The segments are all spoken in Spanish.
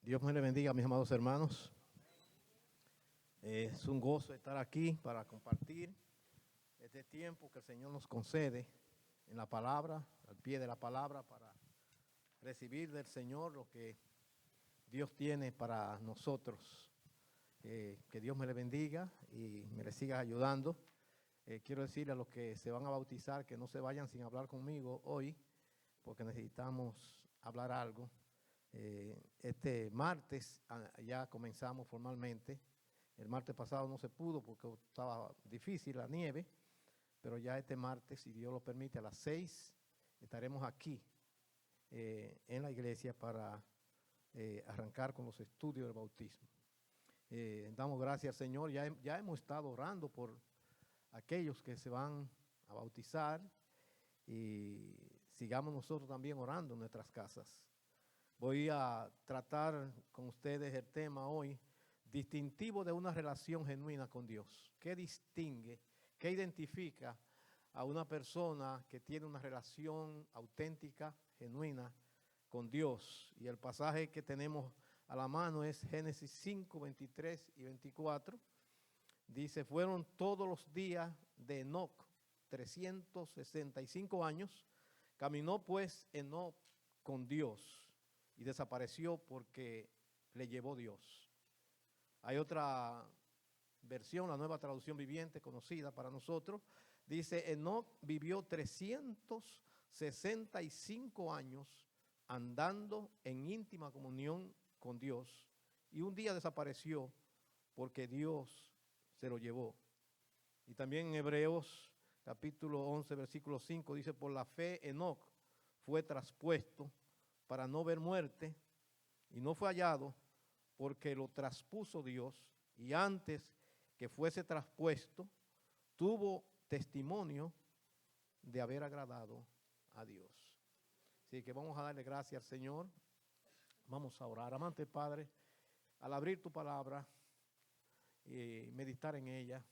Dios me le bendiga, mis amados hermanos. Es un gozo estar aquí para compartir este tiempo que el Señor nos concede en la palabra, al pie de la palabra, para recibir del Señor lo que Dios tiene para nosotros. Que Dios me le bendiga y me le siga ayudando. Quiero decirle a los que se van a bautizar que no se vayan sin hablar conmigo hoy, porque necesitamos hablar algo. Este martes ya comenzamos formalmente. El martes pasado no se pudo porque estaba difícil la nieve, pero ya este martes, si Dios lo permite, a las 6 estaremos aquí en la iglesia para arrancar con los estudios del bautismo. Damos gracias al Señor. Ya hemos estado orando por aquellos que se van a bautizar y sigamos nosotros también orando en nuestras casas. Voy a tratar con ustedes el tema hoy, distintivo de una relación genuina con Dios. ¿Qué distingue, qué identifica a una persona que tiene una relación auténtica, genuina con Dios? Y el pasaje que tenemos a la mano es Génesis 5, 23 y 24. Dice, fueron todos los días de Enoc 365 años. Caminó pues Enoc con Dios y desapareció porque le llevó Dios. Hay otra versión, la Nueva Traducción Viviente, conocida para nosotros. Dice, Enoc vivió 365 años andando en íntima comunión con Dios y un día desapareció porque Dios se lo llevó. Y también en Hebreos capítulo 11, versículo 5 dice, por la fe Enoc fue traspuesto para no ver muerte y no fue hallado porque lo traspuso Dios y antes que fuese traspuesto tuvo testimonio de haber agradado a Dios. Así que vamos a darle gracias al Señor. Vamos a orar. Amante Padre, al abrir tu palabra y meditar en ella,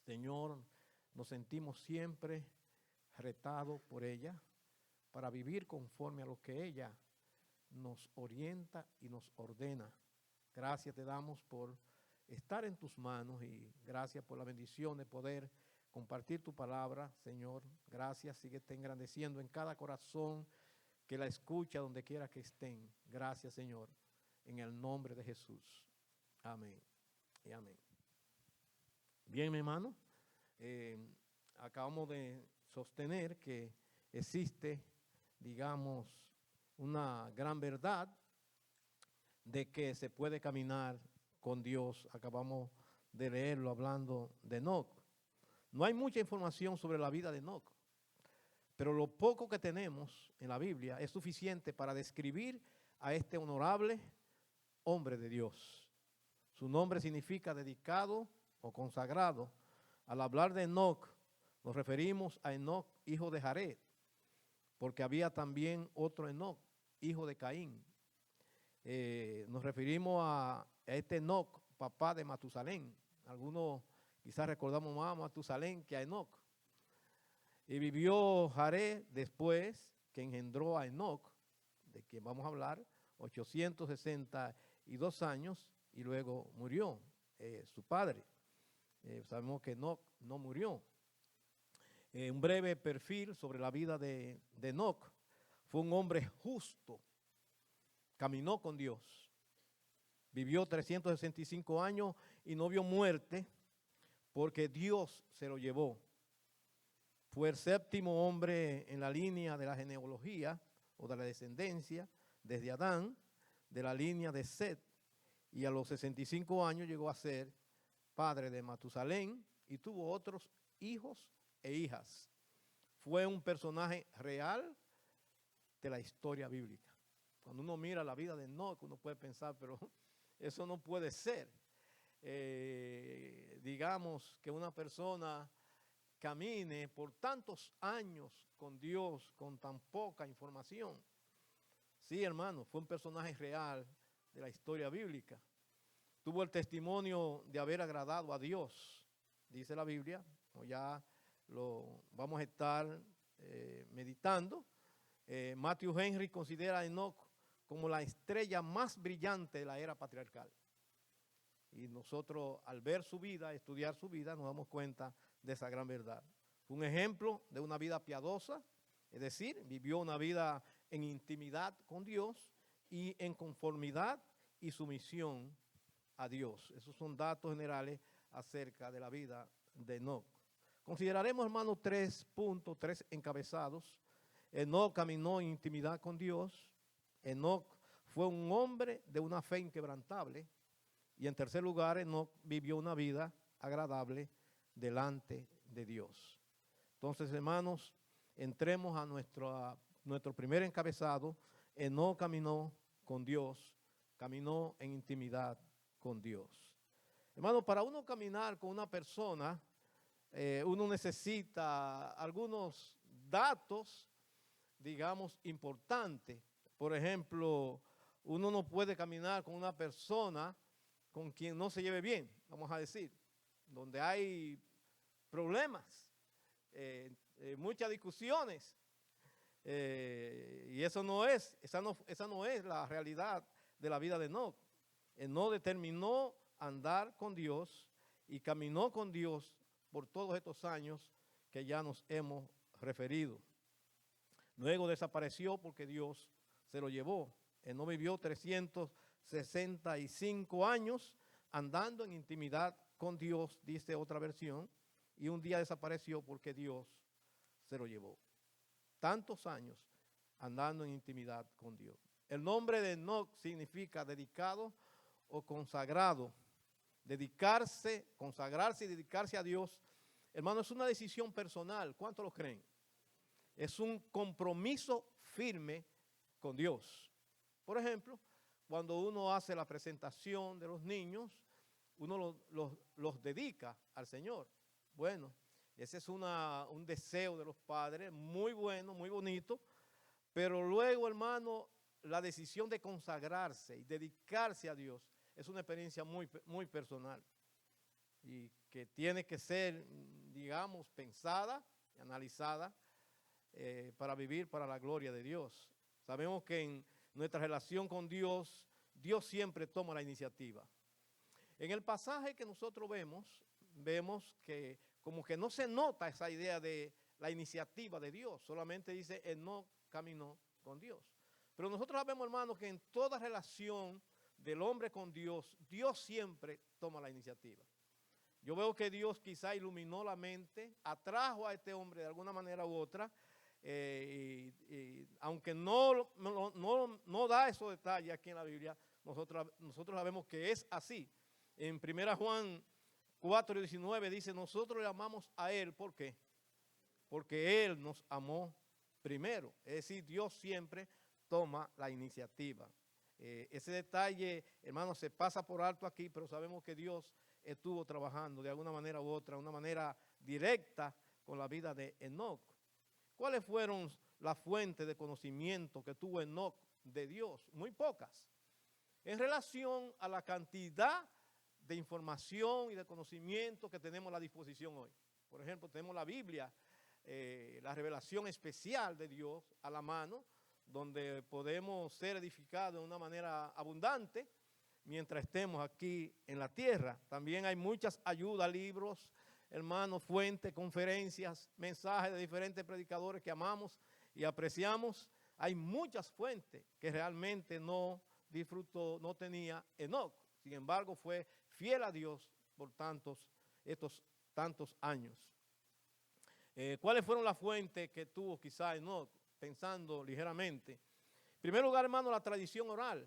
Señor, nos sentimos siempre retados por ella para vivir conforme a lo que ella nos orienta y nos ordena. Gracias te damos por estar en tus manos y gracias por la bendición de poder compartir tu palabra, Señor. Gracias, síguete engrandeciendo en cada corazón que la escucha donde quiera que estén. Gracias, Señor, en el nombre de Jesús. Amén y amén. Bien, mi hermano, acabamos de sostener que existe, digamos, una gran verdad de que se puede caminar con Dios. Acabamos de leerlo hablando de Enoc. No hay mucha información sobre la vida de Enoc, pero lo poco que tenemos en la Biblia es suficiente para describir a este honorable hombre de Dios. Su nombre significa dedicado o consagrado. Al hablar de Enoc, nos referimos a Enoc, hijo de Jared, porque había también otro Enoc, hijo de Caín. Nos referimos a este Enoc, papá de Matusalén. Algunos quizás recordamos más a Matusalén que a Enoc. Y vivió Jared después que engendró a Enoc, de quien vamos a hablar, 862 años, y luego murió su padre. Sabemos que Enoc no murió. Un breve perfil sobre la vida de Enoc. Fue un hombre justo, caminó con Dios, vivió 365 años y no vio muerte porque Dios se lo llevó. Fue el séptimo hombre en la línea de la genealogía o de la descendencia desde Adán, de la línea de Set, y a los 65 años llegó a ser padre de Matusalén y tuvo otros hijos e hijas. Fue un personaje real de la historia bíblica. Cuando uno mira la vida de Enoc, uno puede pensar, pero eso no puede ser. Digamos que una persona camine por tantos años con Dios, con tan poca información. Sí, hermano, fue un personaje real de la historia bíblica. Tuvo el testimonio de haber agradado a Dios, dice la Biblia, o ya lo vamos a estar meditando. Matthew Henry considera a Enoc como la estrella más brillante de la era patriarcal. Y nosotros al ver su vida, estudiar su vida, nos damos cuenta de esa gran verdad. Fue un ejemplo de una vida piadosa, es decir, vivió una vida en intimidad con Dios y en conformidad y sumisión a Dios. Esos son datos generales acerca de la vida de Enoc. Consideraremos, hermanos, 3 puntos, 3 encabezados. Enoc caminó en intimidad con Dios. Enoc fue un hombre de una fe inquebrantable. Y en tercer lugar, Enoc vivió una vida agradable delante de Dios. Entonces, hermanos, entremos a nuestro primer encabezado. Enoc caminó con Dios, caminó en intimidad con Dios. Hermano, para uno caminar con una persona, uno necesita algunos datos, digamos, importantes. Por ejemplo, uno no puede caminar con una persona con quien no se lleve bien, vamos a decir, donde hay problemas, muchas discusiones, y esa no es la realidad de la vida de Enoc. Enoc determinó andar con Dios y caminó con Dios por todos estos años que ya nos hemos referido. Luego desapareció porque Dios se lo llevó. Enoc vivió 365 años andando en intimidad con Dios, dice otra versión, y un día desapareció porque Dios se lo llevó. Tantos años andando en intimidad con Dios. El nombre de Enoc significa dedicado o consagrado. Dedicarse, consagrarse y dedicarse a Dios, hermano, es una decisión personal. ¿Cuántos lo creen? Es un compromiso firme con Dios. Por ejemplo, cuando uno hace la presentación de los niños, uno los dedica al Señor. Bueno, ese es un deseo de los padres, muy bueno, muy bonito, pero luego, hermano, la decisión de consagrarse y dedicarse a Dios es una experiencia muy, muy personal y que tiene que ser, digamos, pensada y analizada para vivir para la gloria de Dios. Sabemos que en nuestra relación con Dios, Dios siempre toma la iniciativa. En el pasaje que nosotros vemos que como que no se nota esa idea de la iniciativa de Dios, solamente dice Enoc caminó con Dios. Pero nosotros sabemos, hermanos, que en toda relación del hombre con Dios, Dios siempre toma la iniciativa. Yo veo que Dios quizá iluminó la mente, atrajo a este hombre de alguna manera u otra, y aunque no da esos detalles aquí en la Biblia, nosotros sabemos que es así. En 1 Juan 4:19 dice, nosotros le amamos a Él, ¿por qué? Porque Él nos amó primero. Es decir, Dios siempre toma la iniciativa. Ese detalle, hermano, se pasa por alto aquí, pero sabemos que Dios estuvo trabajando de alguna manera u otra, una manera directa con la vida de Enoc. ¿Cuáles fueron las fuentes de conocimiento que tuvo Enoc de Dios? Muy pocas. En relación a la cantidad de información y de conocimiento que tenemos a la disposición hoy. Por ejemplo, tenemos la Biblia, la revelación especial de Dios a la mano, donde podemos ser edificados de una manera abundante mientras estemos aquí en la tierra. También hay muchas ayudas, libros, hermanos, fuentes, conferencias, mensajes de diferentes predicadores que amamos y apreciamos. Hay muchas fuentes que realmente no disfrutó, no tenía Enoc. Sin embargo, fue fiel a Dios por estos tantos años. ¿Cuáles fueron las fuentes que tuvo quizá Enoc? Pensando ligeramente. En primer lugar, hermano, la tradición oral.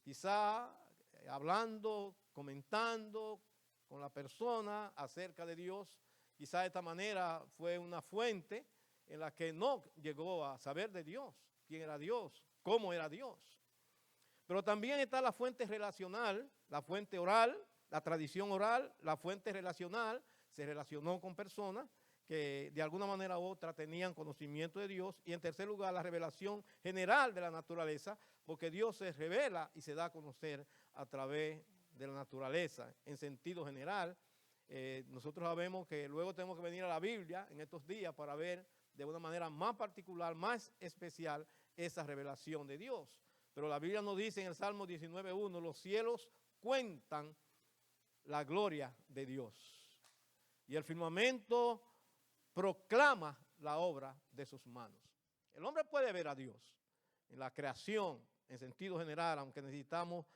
Quizá hablando, comentando con la persona acerca de Dios. Quizá de esta manera fue una fuente en la que Enoc llegó a saber de Dios, quién era Dios, cómo era Dios. Pero también está la fuente relacional, la fuente oral, la tradición oral, la fuente relacional, se relacionó con personas que de alguna manera u otra tenían conocimiento de Dios. Y en tercer lugar, la revelación general de la naturaleza, porque Dios se revela y se da a conocer a través de la naturaleza en sentido general. Nosotros sabemos que luego tenemos que venir a la Biblia en estos días para ver de una manera más particular, más especial, esa revelación de Dios. Pero la Biblia nos dice en el Salmo 19:1, los cielos cuentan la gloria de Dios y el firmamento proclama la obra de sus manos. El hombre puede ver a Dios en la creación, en sentido general, aunque necesitamos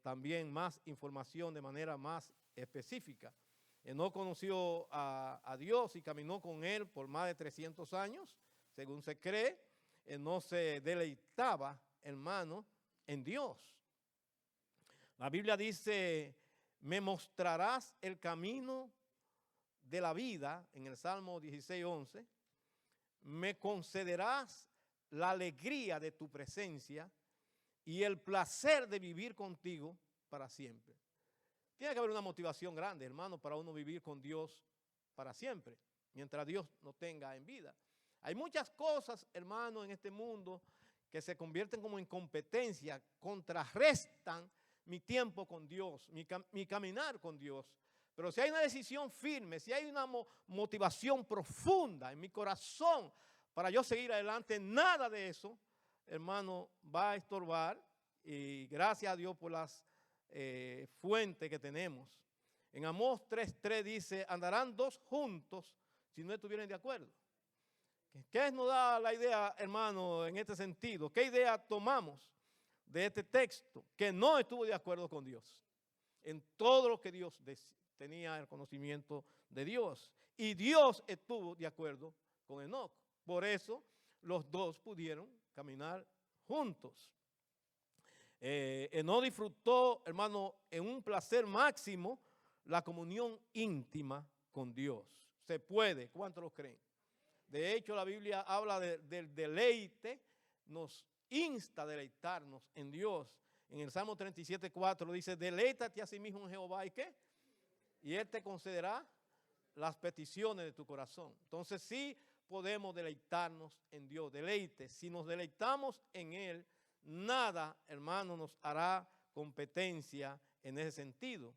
también más información de manera más específica. Enoc conoció a Dios y caminó con él por más de 300 años, según se cree. Enoc se deleitaba, hermano, en Dios. La Biblia dice, me mostrarás el camino de la vida, en el Salmo 16:11, me concederás la alegría de tu presencia y el placer de vivir contigo para siempre. Tiene que haber una motivación grande, hermano, para uno vivir con Dios para siempre, mientras Dios nos tenga en vida. Hay muchas cosas, hermano, en este mundo que se convierten como en competencia, contrarrestan mi tiempo con Dios, mi caminar con Dios. Pero si hay una decisión firme, si hay una motivación profunda en mi corazón para yo seguir adelante, nada de eso, hermano, va a estorbar. Y gracias a Dios por las fuentes que tenemos. En Amós 3:3 dice, andarán dos juntos si no estuvieran de acuerdo. ¿Qué nos da la idea, hermano, en este sentido? ¿Qué idea tomamos de este texto? Que no estuvo de acuerdo con Dios en todo lo que Dios tenía el conocimiento de Dios. Y Dios estuvo de acuerdo con Enoc. Por eso los dos pudieron caminar juntos. Enoc disfrutó, hermano, en un placer máximo la comunión íntima con Dios. Se puede, ¿cuántos lo creen? De hecho, la Biblia habla del deleite, nos insta a deleitarnos en Dios. En el Salmo 37:4 dice, deleítate a sí mismo en Jehová, ¿y qué? Y Él te concederá las peticiones de tu corazón. Entonces sí podemos deleitarnos en Dios, deleite. Si nos deleitamos en Él, nada, hermano, nos hará competencia en ese sentido.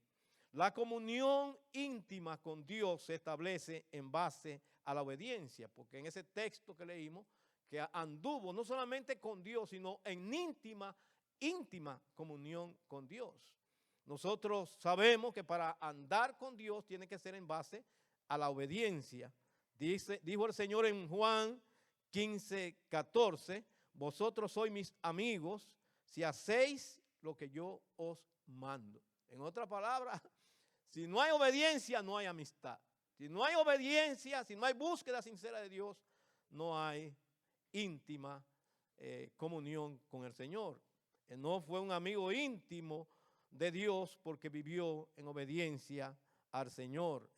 La comunión íntima con Dios se establece en base a la obediencia, porque en ese texto que leímos, que anduvo no solamente con Dios, sino en íntima comunión con Dios. Nosotros sabemos que para andar con Dios tiene que ser en base a la obediencia. Dijo el Señor en Juan 15:14, vosotros sois mis amigos si hacéis lo que yo os mando. En otras palabras, si no hay obediencia, no hay amistad. Si no hay obediencia, si no hay búsqueda sincera de Dios, no hay íntima comunión con el Señor. Enoc fue un amigo íntimo de Dios porque vivió en obediencia al Señor.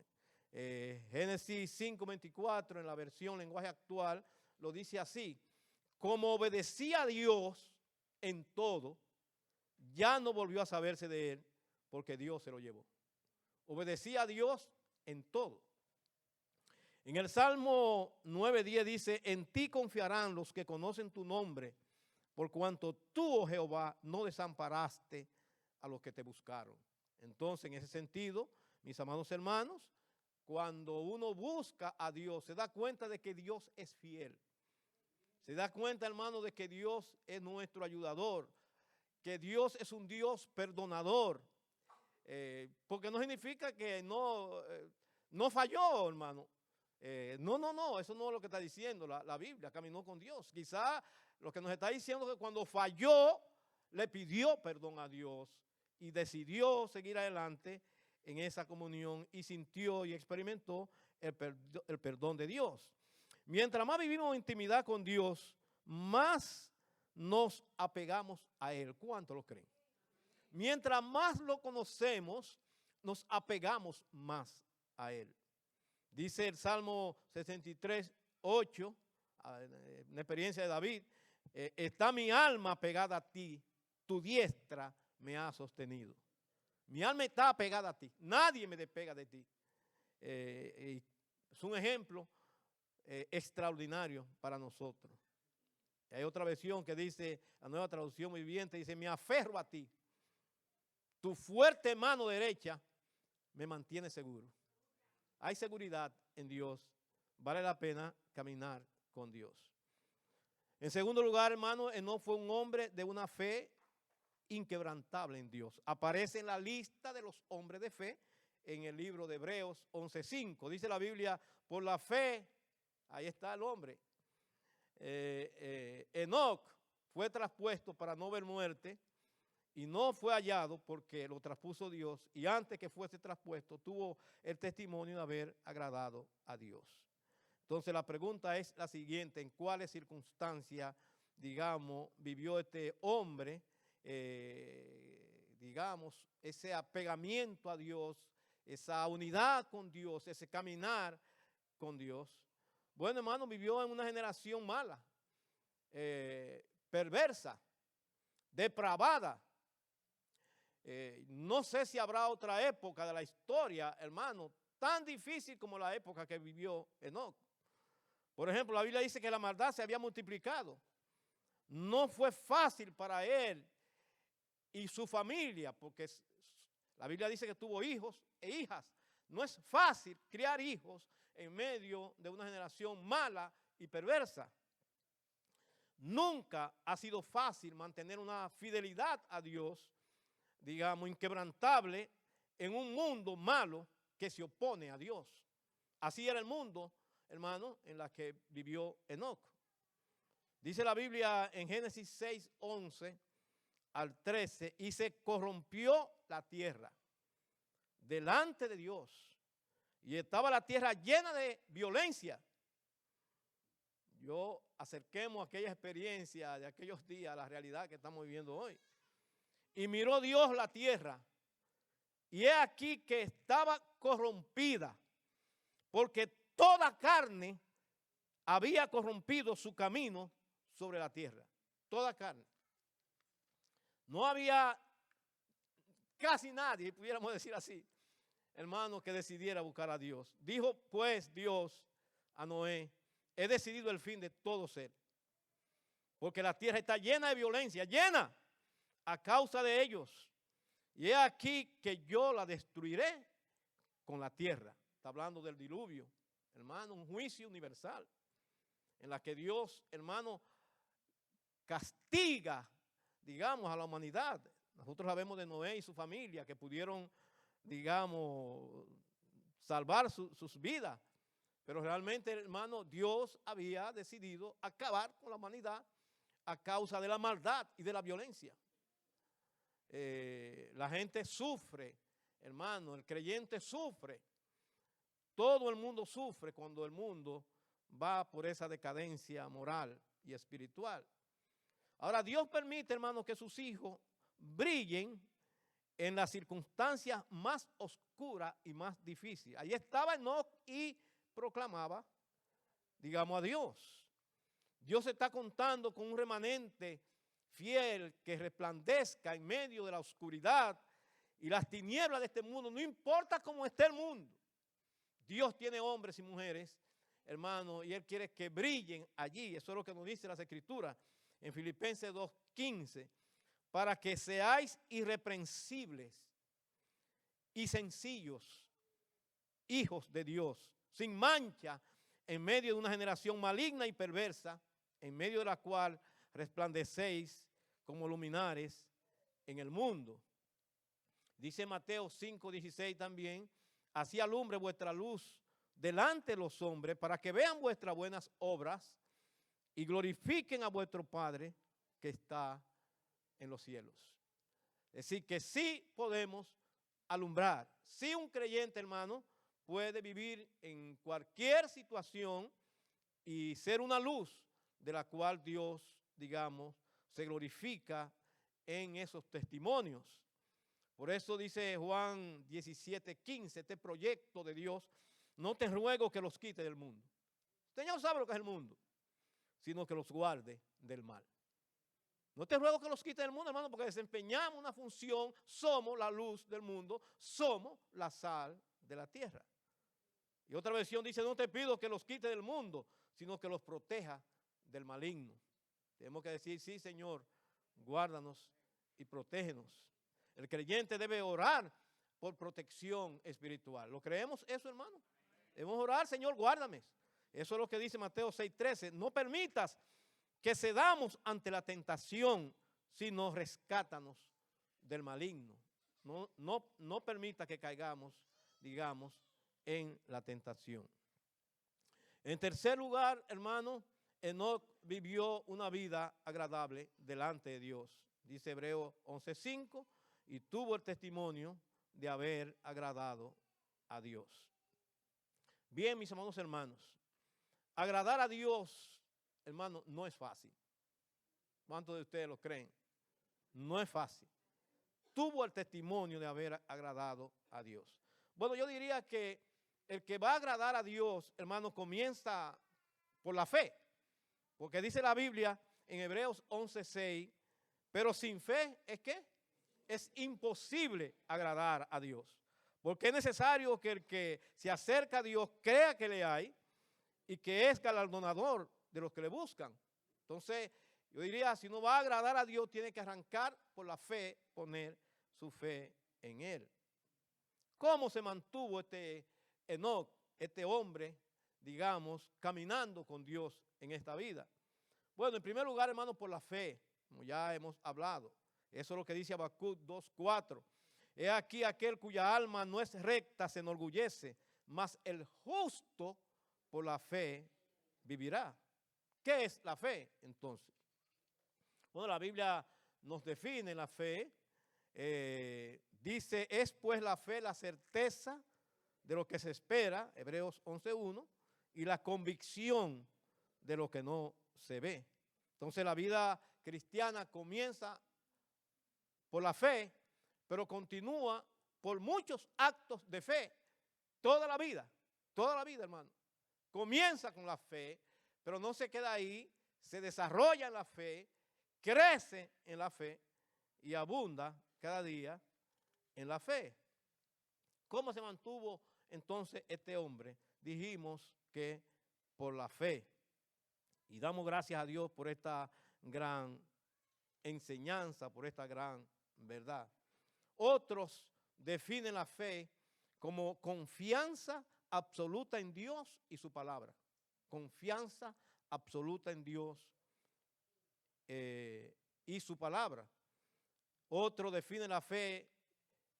Génesis 5:24 en la versión lenguaje actual lo dice así, como obedecía a Dios en todo, ya no volvió a saberse de él porque Dios se lo llevó. Obedecía a Dios en todo. En el Salmo 9:10 dice, en ti confiarán los que conocen tu nombre, por cuanto tú, oh Jehová, no desamparaste a los que te buscaron. Entonces, en ese sentido, mis amados hermanos, cuando uno busca a Dios, se da cuenta de que Dios es fiel. Se da cuenta, hermano, de que Dios es nuestro ayudador, que Dios es un Dios perdonador. Porque no significa que no falló, hermano. No, eso no es lo que está diciendo la Biblia, caminó con Dios. Quizá lo que nos está diciendo es que cuando falló, le pidió perdón a Dios y decidió seguir adelante en esa comunión y sintió y experimentó el perdón de Dios. Mientras más vivimos en intimidad con Dios, más nos apegamos a Él. ¿Cuánto lo creen? Mientras más lo conocemos, nos apegamos más a Él. Dice el Salmo 63:8, una experiencia de David, está mi alma pegada a ti, tu diestra me ha sostenido. Mi alma está pegada a ti, nadie me despega de ti. Es un ejemplo extraordinario para nosotros. Hay otra versión que dice, la Nueva Traducción Viviente, dice, me aferro a ti. Tu fuerte mano derecha me mantiene seguro. Hay seguridad en Dios. Vale la pena caminar con Dios. En segundo lugar, hermano, Enoc fue un hombre de una fe inquebrantable en Dios. Aparece en la lista de los hombres de fe en el libro de Hebreos 11:5. Dice la Biblia, por la fe, ahí está el hombre. Enoc fue traspuesto para no ver muerte y no fue hallado porque lo traspuso Dios, y antes que fuese traspuesto tuvo el testimonio de haber agradado a Dios. Entonces la pregunta es la siguiente: ¿en cuáles circunstancias, digamos, vivió este hombre, digamos, ese apegamiento a Dios, esa unidad con Dios, ese caminar con Dios? Bueno, hermano, vivió en una generación mala, perversa, depravada. No sé si habrá otra época de la historia, hermano, tan difícil como la época que vivió Enoc. Por ejemplo, la Biblia dice que la maldad se había multiplicado. No fue fácil para él y su familia, porque la Biblia dice que tuvo hijos e hijas. No es fácil criar hijos en medio de una generación mala y perversa. Nunca ha sido fácil mantener una fidelidad a Dios, digamos, inquebrantable en un mundo malo que se opone a Dios. Así era el mundo, hermano, en la que vivió Enoc. Dice la Biblia en Génesis 6:11 al 13, y se corrompió la tierra delante de Dios, y estaba la tierra llena de violencia. Yo acerquemos aquella experiencia de aquellos días a la realidad que estamos viviendo hoy. Y miró Dios la tierra, y he aquí que estaba corrompida, porque toda carne había corrompido su camino sobre la tierra. Toda carne. No había casi nadie, pudiéramos decir así, hermano, que decidiera buscar a Dios. Dijo pues Dios a Noé: he decidido el fin de todo ser, porque la tierra está llena de violencia, llena a causa de ellos. Y he aquí que yo la destruiré con la tierra. Está hablando del diluvio, hermano, un juicio universal en la que Dios, hermano, castiga, digamos, a la humanidad. Nosotros sabemos de Noé y su familia que pudieron, digamos, salvar sus vidas. Pero realmente, hermano, Dios había decidido acabar con la humanidad a causa de la maldad y de la violencia. La gente sufre, hermano, el creyente sufre. Todo el mundo sufre cuando el mundo va por esa decadencia moral y espiritual. Ahora, Dios permite, hermano, que sus hijos brillen en las circunstancias más oscuras y más difíciles. Allí estaba Enoc y proclamaba, digamos, a Dios. Dios está contando con un remanente fiel que resplandezca en medio de la oscuridad y las tinieblas de este mundo. No importa cómo esté el mundo, Dios tiene hombres y mujeres, hermano, y Él quiere que brillen allí. Eso es lo que nos dice las Escrituras en Filipenses 2:15, para que seáis irreprensibles y sencillos, hijos de Dios, sin mancha, en medio de una generación maligna y perversa, en medio de la cual resplandecéis como luminares en el mundo. Dice Mateo 5:16 también: así alumbre vuestra luz delante de los hombres, para que vean vuestras buenas obras y glorifiquen a vuestro Padre que está en los cielos. Es decir, que sí podemos alumbrar. Sí, un creyente, hermano, puede vivir en cualquier situación y ser una luz de la cual Dios, digamos, se glorifica en esos testimonios. Por eso dice Juan 17:15, este proyecto de Dios: no te ruego que los quite del mundo. Usted ya no sabe lo que es el mundo, sino que los guarde del mal. No te ruego que los quite del mundo, hermano, porque desempeñamos una función, somos la luz del mundo, somos la sal de la tierra. Y otra versión dice: no te pido que los quite del mundo, sino que los proteja del maligno. Tenemos que decir: sí, Señor, guárdanos y protégenos. El creyente debe orar por protección espiritual. ¿Lo creemos eso, hermano? Debemos orar: Señor, guárdame. Eso es lo que dice Mateo 6:13. No permitas que cedamos ante la tentación, sino rescátanos del maligno. No permita que caigamos, digamos, en la tentación. En tercer lugar, hermano, Enoc vivió una vida agradable delante de Dios. Dice Hebreos 11:5, y tuvo el testimonio de haber agradado a Dios. Bien, mis amados hermanos, agradar a Dios, hermano, no es fácil. ¿Cuántos de ustedes lo creen? No es fácil. Tuvo el testimonio de haber agradado a Dios. Bueno, yo diría que el que va a agradar a Dios, hermano, comienza por la fe. Porque dice la Biblia en Hebreos 11:6, pero sin fe, ¿es qué? Es imposible agradar a Dios. Porque es necesario que el que se acerca a Dios crea que le hay y que es galardonador de los que le buscan. Entonces, yo diría, si no va a agradar a Dios, tiene que arrancar por la fe, poner su fe en Él. ¿Cómo se mantuvo este Enoc, este hombre, digamos, caminando con Dios en esta vida? Bueno, en primer lugar, hermano, por la fe, como ya hemos hablado. Eso es lo que dice Habacuc 2:4. He aquí aquel cuya alma no es recta se enorgullece, mas el justo por la fe vivirá. ¿Qué es la fe, entonces? Bueno, la Biblia nos define la fe. Dice, es pues la fe la certeza de lo que se espera, Hebreos 11:1, y la convicción de lo que no se ve. Entonces la vida cristiana comienza por la fe, pero continúa por muchos actos de fe. Toda la vida, hermano. Comienza con la fe, pero no se queda ahí, se desarrolla en la fe, crece en la fe y abunda cada día en la fe. ¿Cómo se mantuvo entonces este hombre? Dijimos que por la fe. Y damos gracias a Dios por esta gran enseñanza, por esta gran verdad. Otros definen la fe como confianza absoluta en Dios y su palabra. Confianza absoluta en Dios y su palabra. Otro define la fe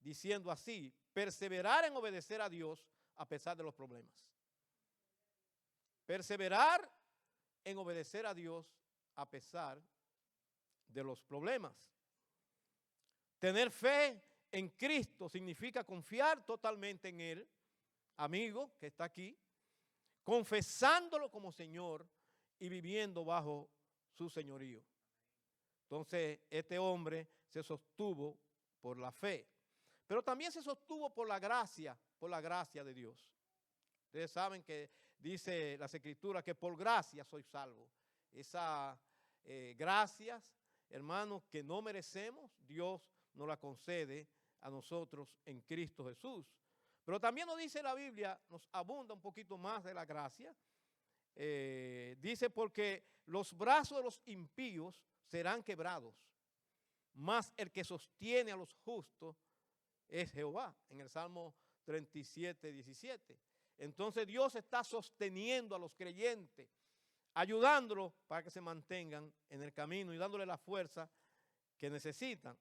diciendo así: perseverar en obedecer a Dios a pesar de los problemas. Perseverar en obedecer a Dios a pesar de los problemas. Tener fe en Cristo significa confiar totalmente en Él, amigo que está aquí, confesándolo como Señor y viviendo bajo su señorío. Entonces, este hombre se sostuvo por la fe, pero también se sostuvo por la gracia de Dios. Ustedes saben que dice las Escrituras que por gracia soy salvo. Esa gracias, hermanos, que no merecemos, Dios nos la concede a nosotros en Cristo Jesús. Pero también nos dice la Biblia, nos abunda un poquito más de la gracia. Dice, porque los brazos de los impíos serán quebrados, mas el que sostiene a los justos es Jehová, en el Salmo 37:17. Entonces Dios está sosteniendo a los creyentes, ayudándolos para que se mantengan en el camino y dándole la fuerza que necesitan.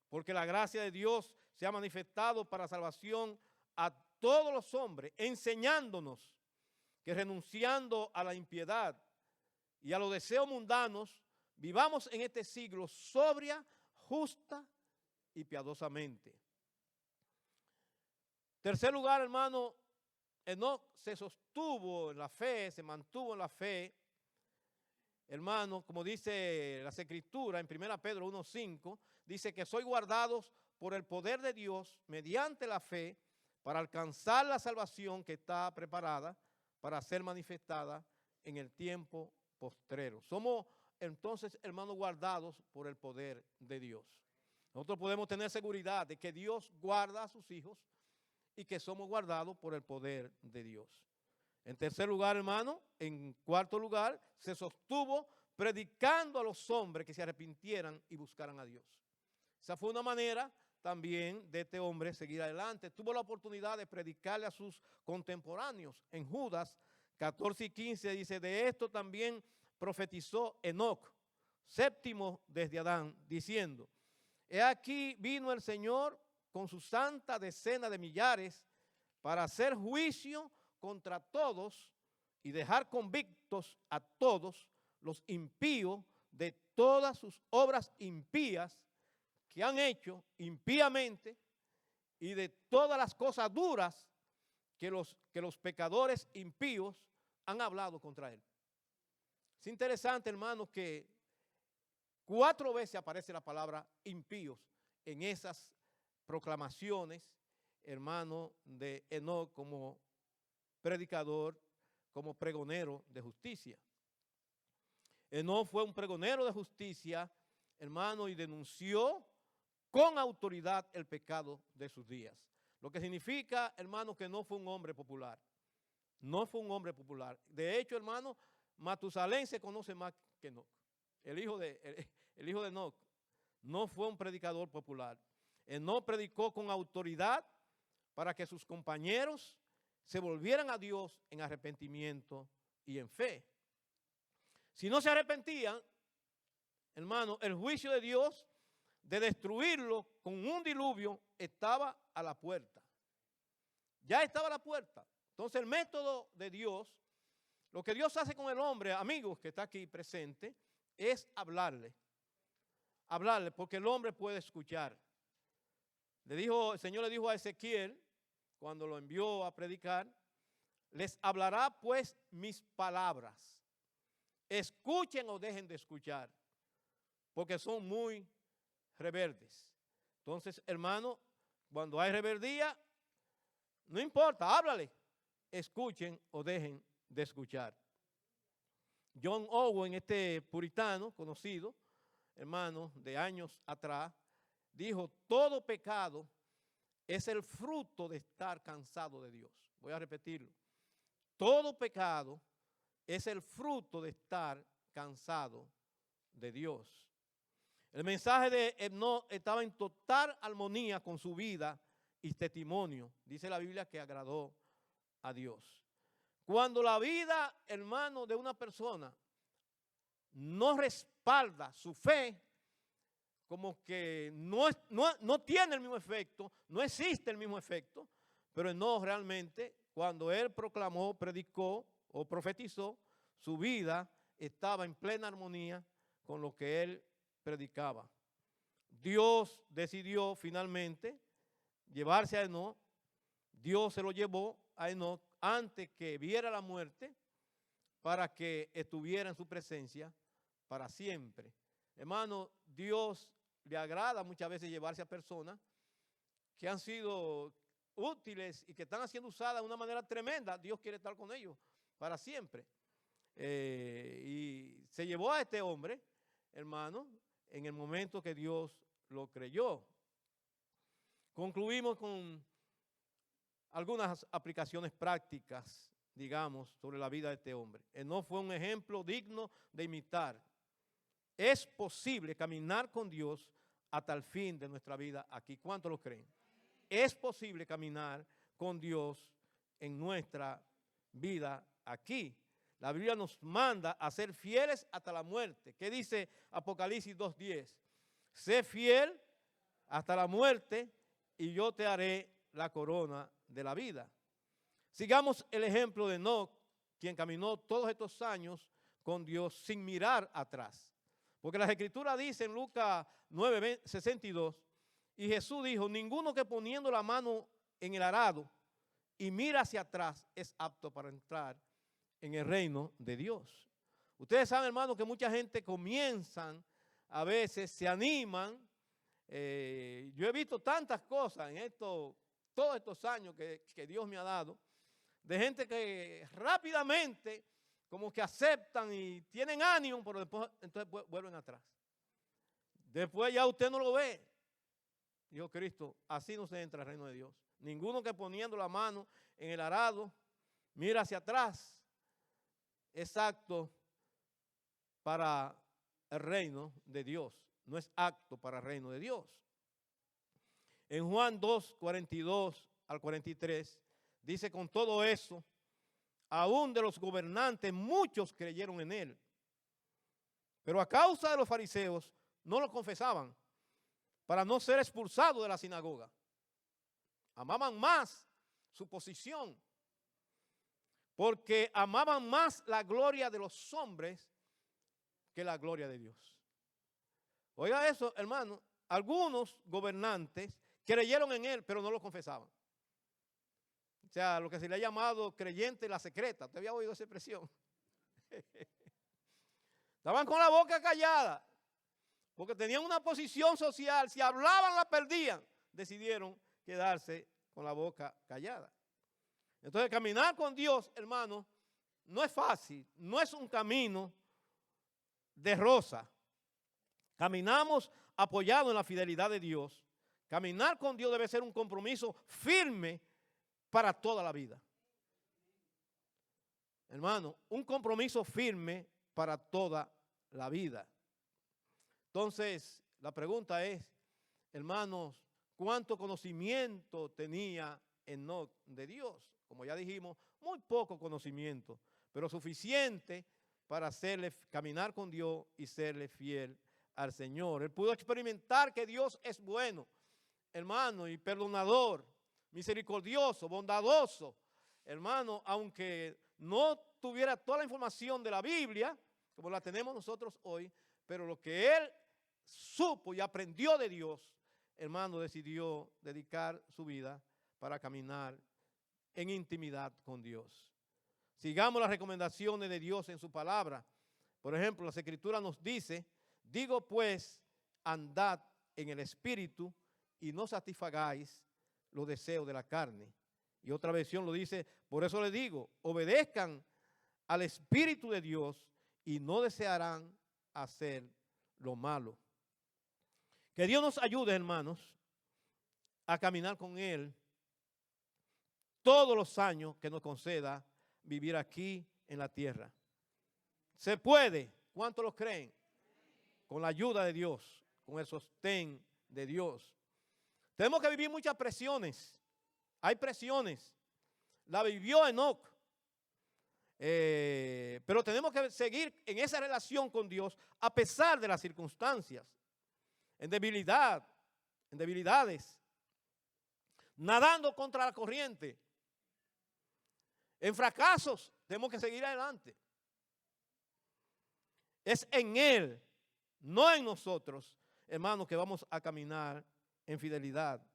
Porque la gracia de Dios se ha manifestado para salvación a todos los hombres, enseñándonos que renunciando a la impiedad y a los deseos mundanos, vivamos en este siglo sobria, justa y piadosamente. Tercer lugar, hermano, Enoc se sostuvo en la fe, se mantuvo en la fe, hermano, como dice las Escrituras en 1 Pedro 1:5, dice que soy guardados por el poder de Dios mediante la fe para alcanzar la salvación que está preparada para ser manifestada en el tiempo postrero. Somos entonces, hermanos, guardados por el poder de Dios. Nosotros podemos tener seguridad de que Dios guarda a sus hijos y que somos guardados por el poder de Dios. En tercer lugar, hermano, en cuarto lugar, se sostuvo predicando a los hombres que se arrepintieran y buscaran a Dios. Esa fue una manera también de este hombre seguir adelante. Tuvo la oportunidad de predicarle a sus contemporáneos. En Judas 14:15 dice, de esto también profetizó Enoc, séptimo desde Adán, diciendo: he aquí vino el Señor con su santa decena de millares para hacer juicio contra todos y dejar convictos a todos los impíos de todas sus obras impías que han hecho impíamente y de todas las cosas duras que los pecadores impíos han hablado contra él. Es interesante, hermanos, que 4 veces aparece la palabra impíos en esas proclamaciones, hermano, de Enoc como predicador, como pregonero de justicia. Enoc fue un pregonero de justicia, hermano, y denunció con autoridad el pecado de sus días. Lo que significa, hermano, que no fue un hombre popular. No fue un hombre popular. De hecho, hermano, Matusalén se conoce más que Enoc. El hijo de Enoc no fue un predicador popular. Enoc predicó con autoridad para que sus compañeros se volvieran a Dios en arrepentimiento y en fe. Si no se arrepentían, hermano, el juicio de Dios de destruirlo con un diluvio estaba a la puerta. Ya estaba a la puerta. Entonces el método de Dios, lo que Dios hace con el hombre, amigos que está aquí presente, es hablarle. Hablarle, porque el hombre puede escuchar. El Señor le dijo a Ezequiel, cuando lo envió a predicar: les hablará pues mis palabras. Escuchen o dejen de escuchar, porque son muy rebeldes. Entonces, hermano, cuando hay rebeldía, no importa, háblale. Escuchen o dejen de escuchar. John Owen, este puritano conocido, hermano, de años atrás, dijo: todo pecado es el fruto de estar cansado de Dios. Voy a repetirlo. Todo pecado es el fruto de estar cansado de Dios. El mensaje de Enoc estaba en total armonía con su vida y testimonio. Dice la Biblia que agradó a Dios. Cuando la vida, hermano, de una persona no respalda su fe, como que no tiene el mismo efecto, no existe el mismo efecto, pero no realmente, cuando él proclamó, predicó o profetizó, su vida estaba en plena armonía con lo que él predicaba. Dios decidió finalmente llevarse a Enoc. Dios se lo llevó a Enoc antes que viera la muerte, para que estuviera en su presencia para siempre. Hermano, Dios le agrada muchas veces llevarse a personas que han sido útiles y que están siendo usadas de una manera tremenda. Dios quiere estar con ellos para siempre. Y se llevó a este hombre, hermano, en el momento que Dios lo creyó. Concluimos con algunas aplicaciones prácticas, digamos, sobre la vida de este hombre. Enoc fue un ejemplo digno de imitar. Es posible caminar con Dios hasta el fin de nuestra vida aquí. ¿Cuántos lo creen? Es posible caminar con Dios en nuestra vida aquí. La Biblia nos manda a ser fieles hasta la muerte. ¿Qué dice Apocalipsis 2:10? Sé fiel hasta la muerte y yo te haré la corona de la vida. Sigamos el ejemplo de Enoc, quien caminó todos estos años con Dios sin mirar atrás. Porque las Escrituras dicen en Lucas 9:62, y Jesús dijo: ninguno que poniendo la mano en el arado y mira hacia atrás es apto para entrar en el reino de Dios. Ustedes saben, hermanos, que mucha gente comienzan, a veces se animan. Yo he visto tantas cosas en todos estos años que Dios me ha dado, de gente que rápidamente como que aceptan y tienen ánimo, pero después entonces vuelven atrás. Después ya usted no lo ve. Dijo Cristo: así no se entra al reino de Dios. Ninguno que poniendo la mano en el arado mira hacia atrás es apto para el reino de Dios. No es apto para el reino de Dios. En Juan 2:42 al 43 dice: con todo eso, aún de los gobernantes muchos creyeron en él, Pero a causa de los fariseos no lo confesaban para no ser expulsados de la sinagoga. Amaban más su posición porque amaban más la gloria de los hombres que la gloria de Dios. Oiga eso, hermano. Algunos gobernantes creyeron en él, pero no lo confesaban. O sea, lo que se le ha llamado creyente la secreta. ¿Usted había oído esa expresión? Estaban con la boca callada, porque tenían una posición social. Si hablaban, la perdían. Decidieron quedarse con la boca callada. Entonces, caminar con Dios, hermano, no es fácil. No es un camino de rosa. Caminamos apoyados en la fidelidad de Dios. Caminar con Dios debe ser un compromiso firme para toda la vida. Hermano, un compromiso firme para toda la vida. Entonces, la pregunta es, hermanos, ¿cuánto conocimiento tenía Enoc de Dios? Como ya dijimos, muy poco conocimiento, pero suficiente para hacerle caminar con Dios y serle fiel al Señor. Él pudo experimentar que Dios es bueno, hermano, y perdonador, misericordioso, bondadoso, hermano, aunque no tuviera toda la información de la Biblia, como la tenemos nosotros hoy, pero lo que él supo y aprendió de Dios, hermano, decidió dedicar su vida para caminar en intimidad con Dios. Sigamos las recomendaciones de Dios en su palabra. Por ejemplo, las Escrituras nos dice, digo pues, andad en el Espíritu y no satisfagáis los deseos de la carne. Y otra versión lo dice, por eso les digo, obedezcan al Espíritu de Dios y no desearán hacer lo malo. Que Dios nos ayude, hermanos, a caminar con Él todos los años que nos conceda vivir aquí en la tierra. ¿Se puede? ¿Cuántos lo creen? Con la ayuda de Dios, con el sostén de Dios. Tenemos que vivir muchas presiones. Hay presiones. La vivió Enoc. Pero tenemos que seguir en esa relación con Dios a pesar de las circunstancias. En debilidad, en debilidades. Nadando contra la corriente. En fracasos, tenemos que seguir adelante. Es en Él, no en nosotros, hermanos, que vamos a caminar en fidelidad.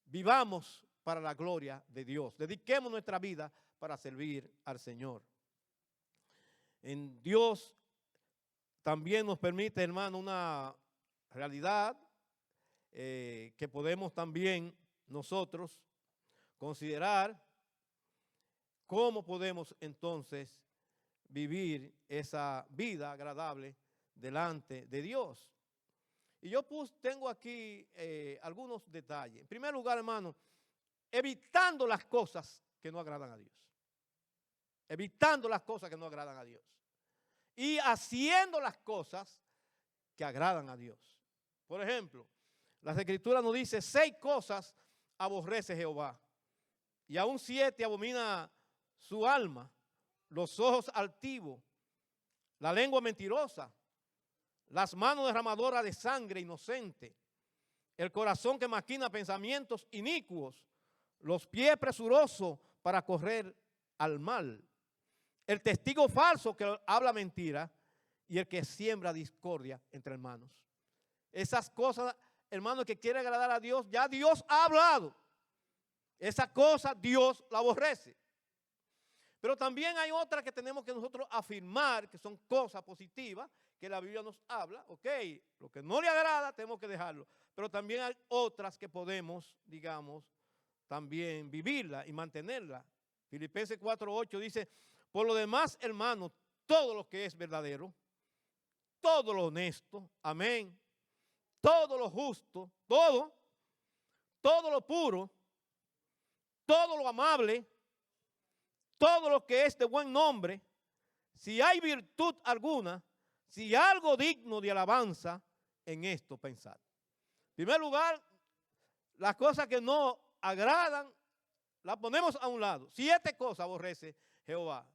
Vivamos para la gloria de Dios. Dediquemos nuestra vida para servir al Señor. En Dios también nos permite, hermano, una realidad que podemos también nosotros considerar cómo podemos entonces vivir esa vida agradable delante de Dios. Y yo tengo aquí algunos detalles. En primer lugar, hermano, evitando las cosas que no agradan a Dios. Evitando las cosas que no agradan a Dios. Y haciendo las cosas que agradan a Dios. Por ejemplo, las Escrituras nos dice 6 cosas aborrece Jehová. Y aún 7 abomina su alma. Los ojos altivos, la lengua mentirosa, las manos derramadoras de sangre inocente, el corazón que maquina pensamientos inicuos, los pies presurosos para correr al mal, el testigo falso que habla mentira y el que siembra discordia entre hermanos. Esas cosas, hermanos, que quiere agradar a Dios, ya Dios ha hablado. Esa cosa Dios la aborrece. Pero también hay otras que tenemos que nosotros afirmar que son cosas positivas que la Biblia nos habla. Ok, lo que no le agrada tenemos que dejarlo. Pero también hay otras que podemos, digamos, también vivirla y mantenerla. Filipenses 4:8 dice, por lo demás, hermanos, todo lo que es verdadero, todo lo honesto, amén, todo lo justo, todo lo puro, todo lo amable, todo lo que es de buen nombre, si hay virtud alguna, si hay algo digno de alabanza, en esto pensad. En primer lugar, las cosas que no agradan, las ponemos a un lado. 7 cosas aborrece Jehová.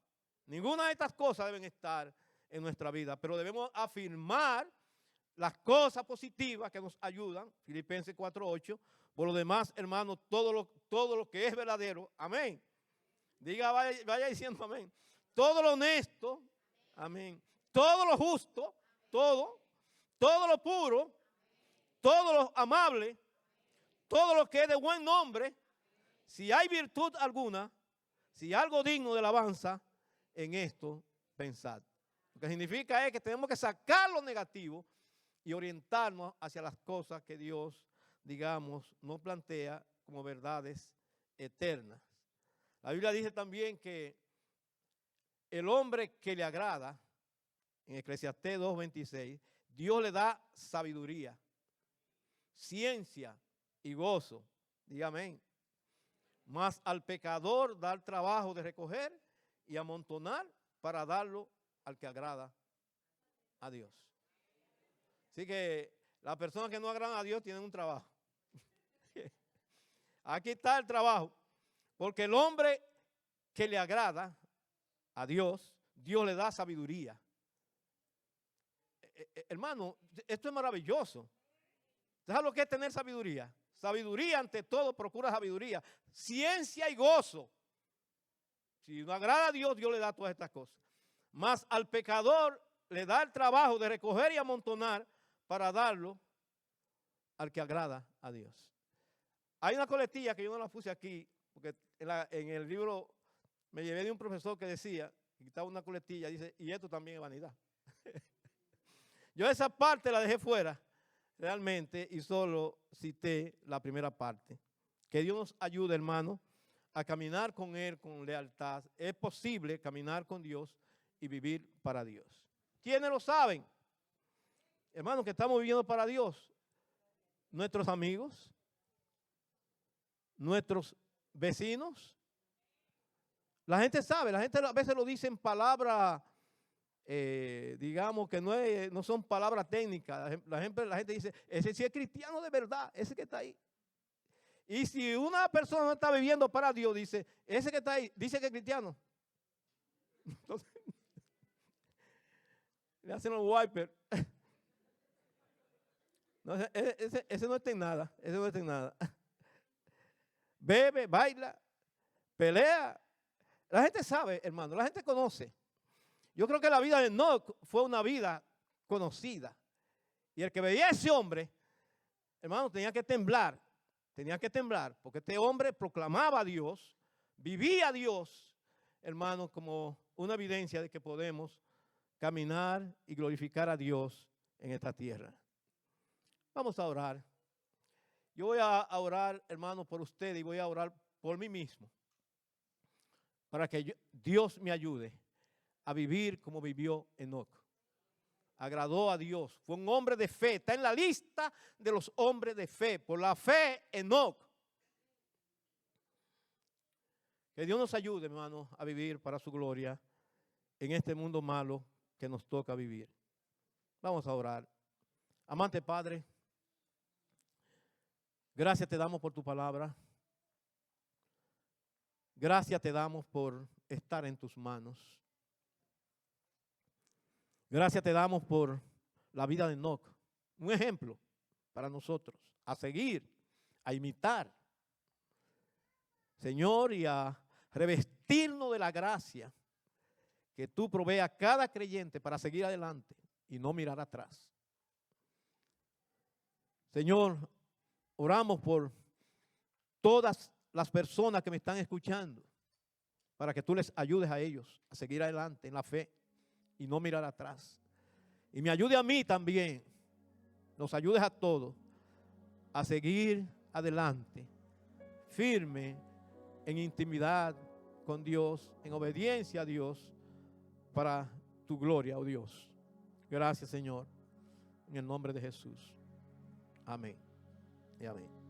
Ninguna de estas cosas deben estar en nuestra vida, pero debemos afirmar las cosas positivas que nos ayudan. Filipenses 4:8. Por lo demás, hermanos, todo lo que es verdadero, amén. Diga, vaya diciendo amén. Todo lo honesto, amén. Todo lo justo, todo lo puro, todo lo amable, todo lo que es de buen nombre, si hay virtud alguna, si algo digno de alabanza, en esto pensad. Lo que significa es que tenemos que sacar lo negativo y orientarnos hacia las cosas que Dios, digamos, nos plantea como verdades eternas. La Biblia dice también que el hombre que le agrada, en Eclesiastés 2:26, Dios le da sabiduría, ciencia y gozo. Diga amén. Mas al pecador da el trabajo de recoger y amontonar para darlo al que agrada a Dios. Así que las personas que no agradan a Dios tienen un trabajo. Aquí está el trabajo. Porque el hombre que le agrada a Dios, Dios le da sabiduría. Hermano, esto es maravilloso. ¿Sabes lo que es tener sabiduría? Sabiduría ante todo, procura sabiduría. Ciencia y gozo. Si no agrada a Dios, Dios le da todas estas cosas. Mas al pecador le da el trabajo de recoger y amontonar para darlo al que agrada a Dios. Hay una coletilla que yo no la puse aquí, porque en el libro me llevé de un profesor que decía, que quitaba una coletilla, dice, y esto también es vanidad. Yo esa parte la dejé fuera, realmente, y solo cité la primera parte. Que Dios nos ayude, hermano, a caminar con Él con lealtad. Es posible caminar con Dios y vivir para Dios. ¿Quiénes lo saben? Hermanos, que estamos viviendo para Dios. Nuestros amigos, nuestros vecinos. La gente sabe, la gente a veces lo dice en palabras, digamos que no son palabras técnicas. La gente dice, ese sí es cristiano de verdad, ese que está ahí. Y si una persona no está viviendo para Dios, dice, ese que está ahí, dice que es cristiano. Entonces, le hacen los wipers. No, ese no está en nada, ese no está en nada. Bebe, baila, pelea. La gente sabe, hermano, la gente conoce. Yo creo que la vida de Enoc fue una vida conocida. Y el que veía a ese hombre, hermano, tenía que temblar, porque este hombre proclamaba a Dios, vivía a Dios, hermano, como una evidencia de que podemos caminar y glorificar a Dios en esta tierra. Vamos a orar. Yo voy a orar, hermano, por usted y voy a orar por mí mismo, para que Dios me ayude a vivir como vivió Enoc. Agradó a Dios, fue un hombre de fe, está en la lista de los hombres de fe. Por la fe, Enoc. Que Dios nos ayude, hermano, a vivir para su gloria en este mundo malo que nos toca vivir. Vamos a orar. Amante Padre, gracias te damos por tu palabra. Gracias te damos por estar en tus manos. Gracias te damos por la vida de Enoc. Un ejemplo para nosotros, a seguir, a imitar. Señor, y a revestirnos de la gracia que tú provees a cada creyente para seguir adelante y no mirar atrás. Señor, oramos por todas las personas que me están escuchando, para que tú les ayudes a ellos a seguir adelante en la fe y no mirar atrás. Y me ayude a mí también, nos ayudes a todos a seguir adelante, firme en intimidad con Dios, en obediencia a Dios, para tu gloria, oh Dios. Gracias, Señor, en el nombre de Jesús. Amén y amén.